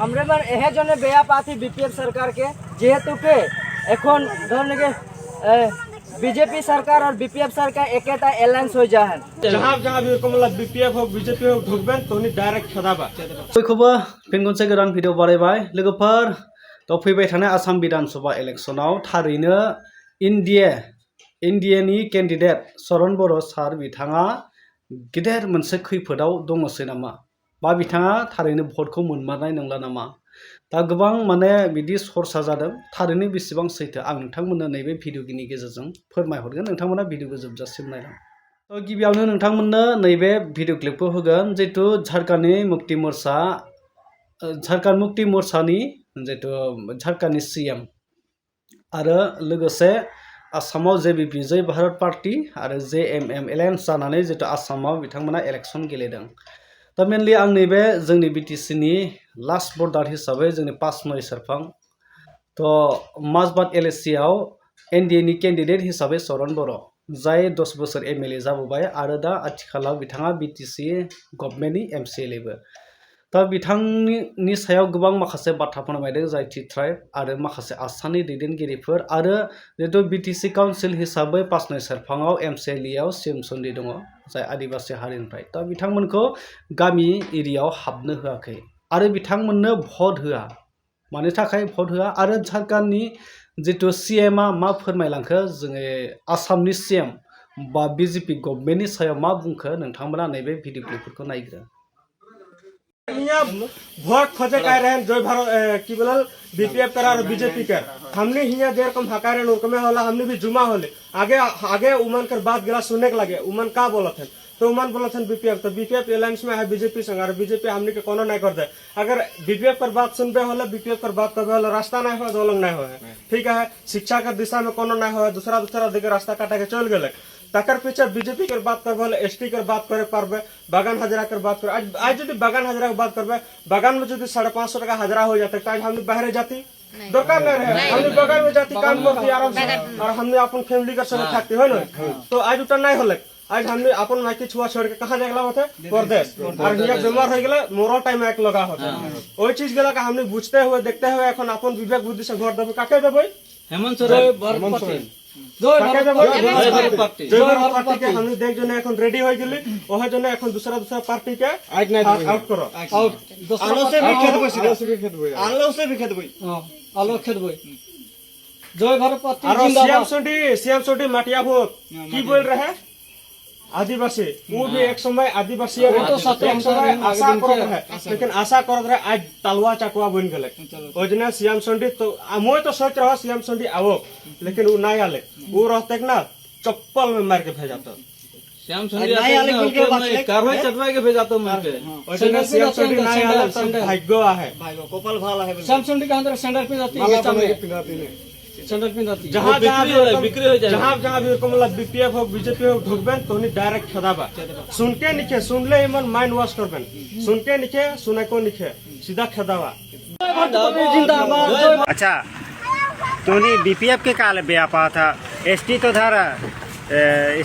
আমরা এবার এর জন্য বেয়া পাতি বিপিএফ সরকারকে যেহেতুকে এখন ধরুন যে বিজেপি সরকার আর বিপিএফ সরকার একটা অ্যালায়েন্স হয়ে যায় जहाँ जहाँ भी मतलब बीपीएफ हो बीजेपी हो ढुकबेन तो डायरेक्ट खेदाबा बयखौबो फिन खनसे गोदान भिडिअ बानायबाय लोगोफोर दा फैबाय थानाय आसाम विधान सभा इलेक्शनाव थारैनो इन्डियानि केन्डिडेट चरण बर' सार बिथाङा गेदेर मोनसे खैफोदाव दङसै नामा बा बिथाङा थारैनो भटखौ मोनमारनाय नंला नामा दा गोबां माने बिदि सरसा जादों थारैनो बेसेबां सैथो आं नोंथांमोननो नैबे भिडिअनि गेजेरजों फोरमायहरगोन नोंथांमोना भिडिअखौ जोबजासिम नायलां गिबियावनो नोंथांमोननो नैबे भिडिअ क्लिपखौ होगोन जितु झारखंडनि मुक्ति मोर्चानि जितु झारखंडनि सीएम आरो लोगोसे आसामाव जेबिपि जय भारत पार्टी आरो जेएमएम एलायन्स जानानै जितु आसामाव बिथांमोना इलेक्शन गेलेदों दा मेनलि आं नैबे जोंनि बिटिसिनि लास्ट बर्डार हिसाबै जोंनि 5 नय सेरफां तो माजबाद एलएसि आव एनडिएनि केन्डिडेट हिसाबै चरण बर' जाय 10 बोसोर एमएलए जाबोबाय आरो दा आथिखालाव बिथाङा बिटिसि गभर्नमेन्टनि एमसिएलएबो दा बिथांनि सायाव गोबां माखासे बाथ्रा फोरमायदों जाय टि ट्राइब आरो माखासे आसामनि दैदेनगिरिफोर आरो जितु बिटिसि काउन्सिल हिसाबै 5 नय सेरफाङाव एमसिएलएआव सिएम सन्दी दङ जाय आदिबासि हारिनिफ्राय दा बिथांमोनखौ गामि एरियायाव हाबनो होआखै आरो बिथांमोननो भट होआ मानि थाखाय भट होआ आरो झारखंडनि जितु सीएमआ मा फोरमायलांखो जोङो आसामनि सीएम बा बिजेपि गभर्नमेन्टनि सायाव मा बुंखो नोंथांमोना नैबे भिडिअ क्लिपफोरखौ नायग्रो यहाँ भोट खोजे कह रहे हैं जय भारत की बोल बीपीएफ करा और बीजेपी कर हमने यहाँ देर कम हका रहे उनकमे होला हमने भी जुमा होले आगे आगे उमन कर बात गिला सुनने के लगे उमन का बोला थे तो उमन बोला थे बीपीएफ तो बीपीएफ अलायंस में है बीजेपी संग और बीजेपी हमने के कोनो नहीं कर दे अगर बीपीएफ पर बात सुनबे होला बीपीएफ पर बात करबे होला रास्ता नहीं हो दो लोग नहीं हो ठीक है शिक्षा का दिशा में कोनो नहीं हो दूसरा दिखे रास्ता काटा के चल गए तकर पीछे बीजेपी कर बात करबे एसटी कर बात करे पारबे बागान हाजरा कर बात करे आज यदि बागान हाजरा की बात करबे बागान में यदि 550 टका हाजरा हो जाते आज हमने बाहर जाती दरकार नहीं रहे हमने बगल में जाती काम करती आराम से और हमने अपन फैमिली का संग खाती है ना तो आज उतना नहीं होले आज हमने अपन मायके छुआ छोड़ के कहां जागला होते परदेश और हिया बीमार हो गेले मोरो टाइम एक लगा होते ओई चीज गेला का हमने बुझते हुए देखते हुए এখন अपन विवेक बुद्धि से वोट देबे काके देबे हेमंत सोरेन हमने देख जो এখন रेडी हो गेली ओहे जने এখন दूसरा पार्टी के आउट करो आउट आलो से भी खेत बई आलो से भी खेत बई आलो खेत बई जय भारत पार्टी जिंदाबाद सीएम सोडी माटिया भोट की बोल रहे आदिवासी वो भी एक समय आदिवासी है तो एक समय आशा कर रहे लेकिन आशा कर रहे आज तलवा चटवा बन गए ओजना सीएम सोडी तो मैं तो सोच रहा सीएम सोडी आओ लेकिन वो नहीं आले वो रहते ना चप्पल में मार के भेजा तो श्याम सोडी नहीं आले कार्रवाई चटवा के भेजा तो मार के ओजना सीएम सोडी नहीं आले भाग्य है कपाल भाला है श्याम सोडी का अंदर सेंटर पे जाती है सेंटर पे जाती जहां बिक्री हो जाए जहां जहां भी मतलब बीपीएफ हो बीजेपी हो ढुकबेन तो डायरेक्ट खेदाबा सुन के निखे सुनले मन माइंड वॉश करबेन सुन के निखे सुने को निखे सीधा खेदावा अच्छा तोनी बीपीएफ के काल बेपा था एसटी तो धर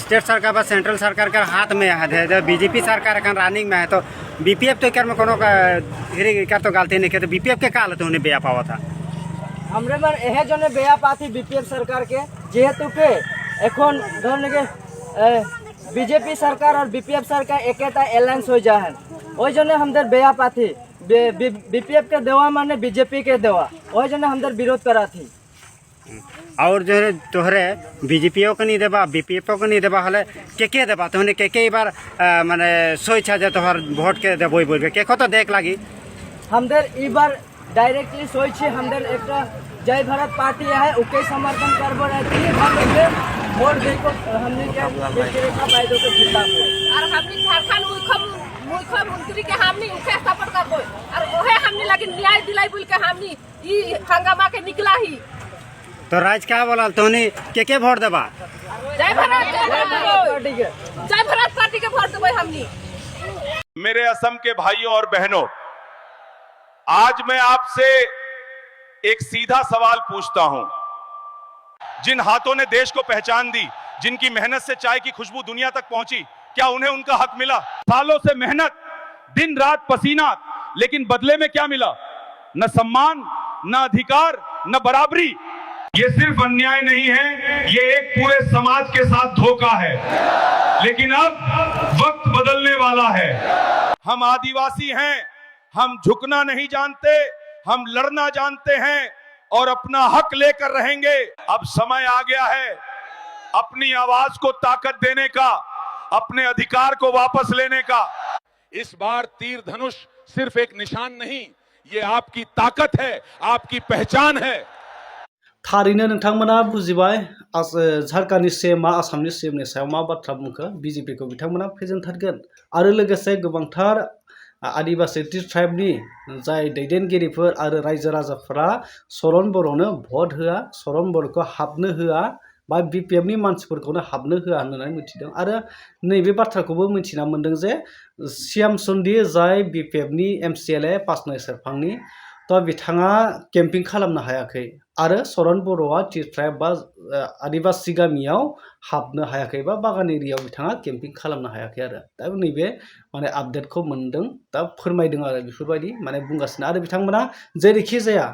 स्टेट सरकार बा सेंट्रल सरकार का हाथ में है बीजेपी सरकार का रनिंग में है तो बीपीएफ तो कर में कोनो का तो गलती नहीं के तो बीपीएफ के काल तो बेपा था আমরা এবার এর জন্য বেয়া পাতি বিপিএফ সরকারকে যেহেতুকে এখন ধরুন যে বিজেপি সরকার আর বিপিএফ সরকার একটা অ্যালায়েন্স হয়ে যায় ওই জন্য আমাদের বেয়া পাতি बीपीएफ के देवा माने बीजेपी के देवा वही जने हमदर विरोध करा थी और जो है तोहरे बीजेपीओ को नहीं देबा बीपीएफओ को नहीं देबा हले के देबा तोहने के बार माने सोचा जे तोहर वोट के देबो बोल के तो देख लागी हमदर ई बार डायरेक्टली सोचे हमदर एक जय भारत पार्टी है उके समर्थन करबो रहती हमके वोट देखो हमने के रेखा बाइदो के खिलाफ और हमने झारखंड मुख्यमंत्री के हमने उके सपोर्ट करबो और ओहे हमने लगे न्याय दिलाई बोल के हमने ई हंगामा के निकला ही तो राज क्या बोला तोनी के वोट देबा जय भारत पार्टी के जय भारत पार्टी के वोट देबो हमने मेरे असम के भाइयों और बहनों आज मैं आपसे एक सीधा सवाल पूछता हूं जिन हाथों ने देश को पहचान दी जिनकी मेहनत से चाय की खुशबू दुनिया तक पहुंची क्या उन्हें उनका हक मिला सालों से मेहनत दिन रात पसीना लेकिन बदले में क्या मिला न सम्मान, न अधिकार, न बराबरी। ये सिर्फ अन्याय नहीं है, ये एक पूरे समाज के साथ धोखा है। लेकिन अब वक्त बदलने वाला है। हम आदिवासी हैं, हम झुकना नहीं जानते, हम लड़ना जानते हैं और अपना हक लेकर रहेंगे। अब समय आ गया है अपनी आवाज को ताकत देने का, अपने अधिकार को वापस लेने का। इस बार तीर धनुष सिर्फ एक निशान नहीं, ये आपकी ताकत है, आपकी पहचान है। थारैनो नोंथांमोना बुजिबाय झारखान्डनि सीएमआ आसामनि सीएमनि सायाव मा बाथ्रा बुंखो बीजेपीखौ बिथांमोना फेजेनथारगोन आरो लोगोसे गोबांथार आदिबासी ट्राइबनि जाय दैदेनगिरिफोर आरो रायजो राजाफोरा चरण बर'नो भट होआ, चरण बर'खौ हाबनो होआ बा बिपिएफनि मानसिफोरखौनो हाबनो होआ होननानै मिथिदों आरो नैबे बाथ्राखौबो मिथिना मोनदों जे श्याम चन्द्रि जाय बिपिएफनि एमसिएलए पासनय सेरफांनि तो बिथाङा केम्पिं खालामनो हायाखै आरो चरण बर'आ टि ट्राइब बा आदिबासी गामियाव हाबनो हायाखै बा बागान एरियायाव बिथाङा केम्पिं खालामनो हायाखै आरो दा नैबे माने आपडेटखौ मोनदों दा फोरमायदों आरो बेफोरबायदि माने बुंगासिनो आरो बिथांमोना जेरैखि जाया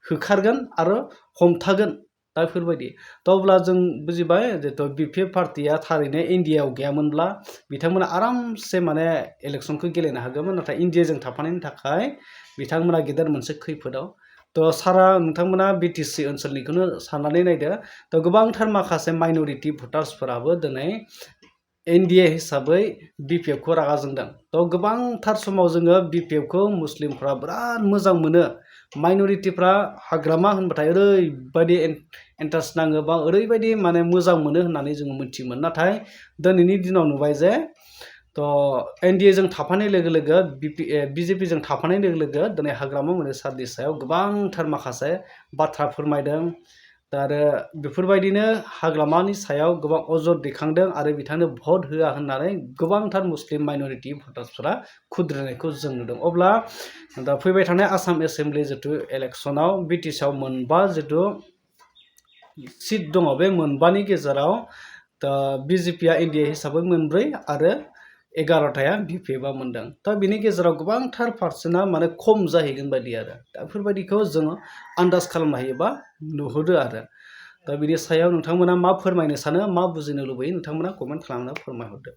होखारगोन आरो हमथागोन दा बेफोरबायदि थ' अब्ला जों बुजिबाय जिहेथु बिपिएफ पार्टिया थारैनो इन्डियायाव गैयामोनब्ला बिथांमोना आरामसे माने इलेक्सनखौ गेलेनो हागौमोन नाथाय इन्डियाजों थाफानायनि थाखाय बिथांमोना गेदेर मोनसे खैफोदाव थ' सारा नोंथांमोना बिटिसि ओनसोलनिखौनो साननानै नायदो थ' गोबांथार माखासे माइनरिटि भटार्सफोराबो दिनै एनडिए हिसाबै बिपिएफखौ रागा जोंदों थ' गोबांथार समाव जोङो बिपिएफखौ मुस्लिमफ्रा बिराद मोजां मोनो माइनरिटिफ्रा हाग्रामा होनबाथाय ओरैबायदि इन्टारेस्ट नाङो बा ओरैबायदि माने मोजां मोनो होननानै जोङो मिथियोमोन नाथाय दिनैनि दिनाव नुबाय जे थ' एनडिएजों थाफानाय लोगो लोगो बिजेपिजों थाफानाय लोगो लोगो दिनै हाग्रामा मोनसे सारनि सायाव गोबांथार माखासे बाथ्रा फोरमायदों दा आरो बेफोरबायदिनो हाग्रामानि सायाव गोबां अजद दैखांदों आरो बिथांनो भट होआ होननानै गोबांथार मुस्लिम माइनरिटि भटार्सफोरा खुद्रिनायखौ जों नुदों अब्ला दा फैबाय थानाय आसाम एसेम्बलि जितु इलेक्सनाव बिटिसिआव मोनबा जितु सिट दङ बे मोनबानि गेजेराव दा बिजेपिआ एनडिए हिसाबै मोनब्रै आरो 11टाया बिपिएफआ मोनदों दा बिनि गेजेराव गोबांथार पार्सेन्टआ माने खम जाहैगोन बायदि आरो दा बेफोरबायदिखौ जोङो आन्दाज खालामनो हायोबा नुहुरो आरो दा बिनि सायाव नोंथांमोना मा फोरमायनो सानो मा बुजिनो लुबैयो नोंथांमोना कमेन्ट खालामना फोरमायहरदो।